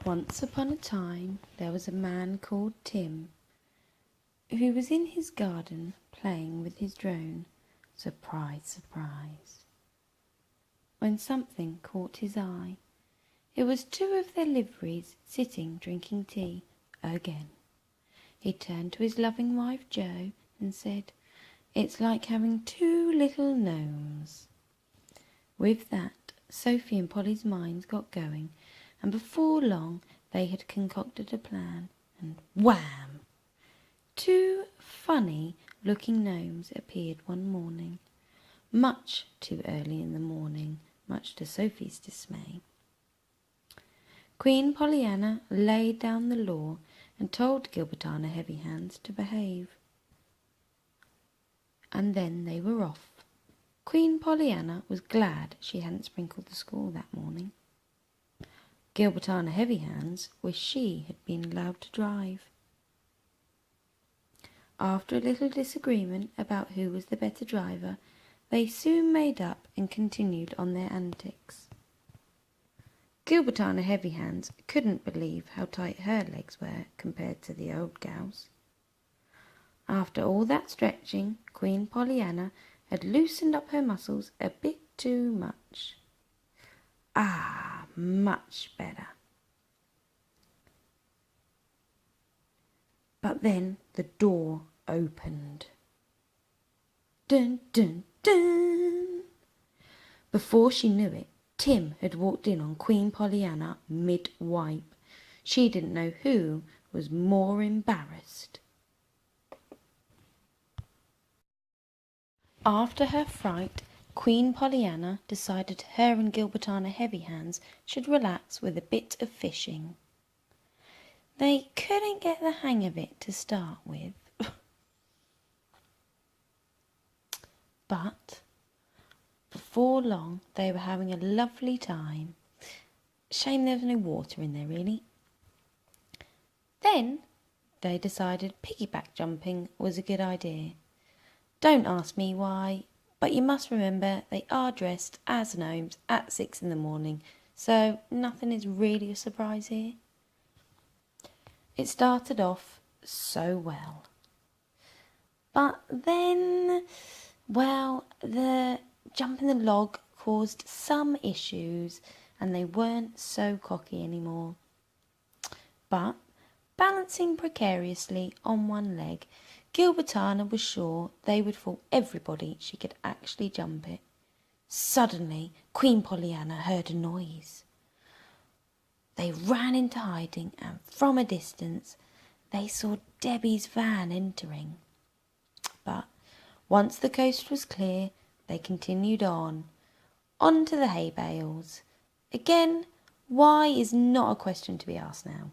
Once upon a time there was a man called Tim who was in his garden playing with his drone. Surprise, surprise. When something caught his eye. It was two of their liveries sitting drinking tea again. He turned to his loving wife Jo and said, "It's like having two little gnomes." With that, Sophie and Polly's minds got going, and before long they had concocted a plan, and wham! Two funny-looking gnomes appeared one morning, much too early in the morning, much to Sophie's dismay. Queen Pollyanna laid down the law and told Gilbertana Heavyhands to behave. And then they were off. Queen Pollyanna was glad she hadn't sprinkled the school that morning. Gilbertana Heavyhands wished she had been allowed to drive. After a little disagreement about who was the better driver, they soon made up and continued on their antics. Gilbertana Heavyhands couldn't believe how tight her legs were compared to the old gal's. After all that stretching, Queen Pollyanna had loosened up her muscles a bit too much. Ah, much better. But then the door opened. Dun, dun, dun! Before she knew it, Tim had walked in on Queen Pollyanna mid-wipe. She didn't know who was more embarrassed. After her fright, Queen Pollyanna decided her and Gilbertana Heavyhands should relax with a bit of fishing. They couldn't get the hang of it to start with. But before long they were having a lovely time. Shame there was no water in there, really. Then they decided piggyback jumping was a good idea. Don't ask me why, but you must remember they are dressed as gnomes at 6 in the morning, so nothing is really a surprise here. It started off so well. But then, well, the jumping the log caused some issues and they weren't so cocky anymore. But balancing precariously on one leg, Gilbertana was sure they would fool everybody she could actually jump it. Suddenly, Queen Pollyanna heard a noise. They ran into hiding, and from a distance they saw Debbie's van entering. But once the coast was clear, they continued on to the hay bales. Again, why is not a question to be asked now.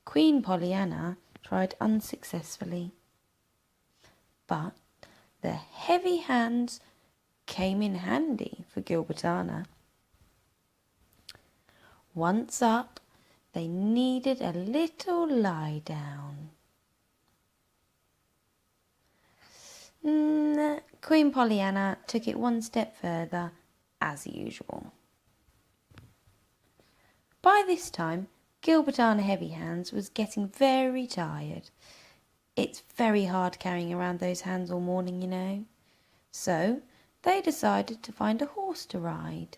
Queen Pollyanna tried unsuccessfully, but the heavy hands came in handy for Gilbertana. Once up, they needed a little lie down. Queen Pollyanna took it one step further, as usual. By this time, Gilbertana Heavyhands was getting very tired. It's very hard carrying around those hands all morning, you know. So they decided to find a horse to ride.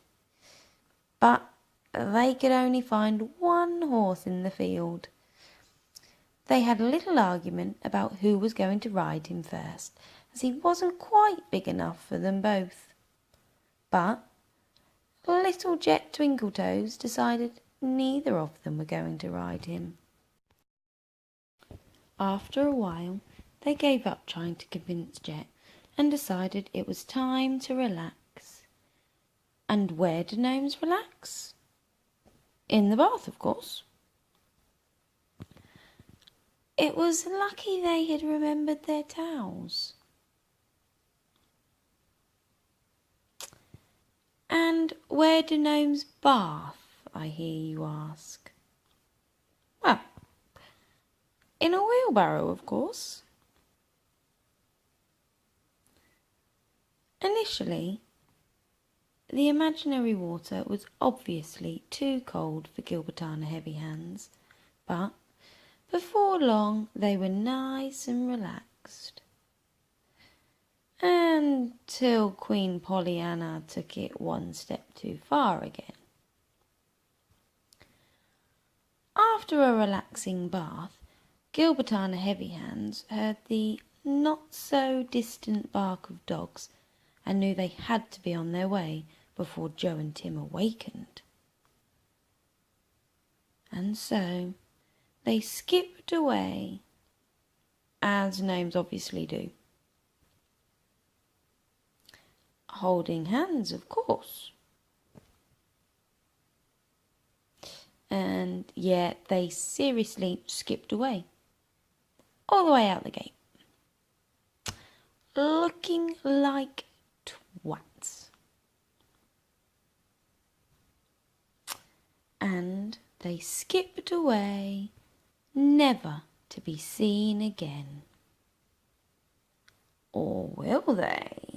But they could only find one horse in the field. They had a little argument about who was going to ride him first, as he wasn't quite big enough for them both. But little Jet Twinkletoes decided neither of them were going to ride him. After a while, they gave up trying to convince Jet and decided it was time to relax. And where do gnomes relax? In the bath, of course. It was lucky they had remembered their towels. And where do gnomes bath, I hear you ask? Well, in a wheelbarrow, of course. Initially, The imaginary water was obviously too cold for Gilbertana Heavy Hands, but before long they were nice and relaxed. Until Queen Pollyanna took it one step too far again. After a relaxing bath, Gilbertana Heavy Hands heard the not-so-distant bark of dogs and knew they had to be on their way before Joe and Tim awakened. And so they skipped away, as gnomes obviously do. Holding hands, of course. And yet they seriously skipped away. All the way out the gate. Looking like twats. And they skipped away, never to be seen again. Or will they?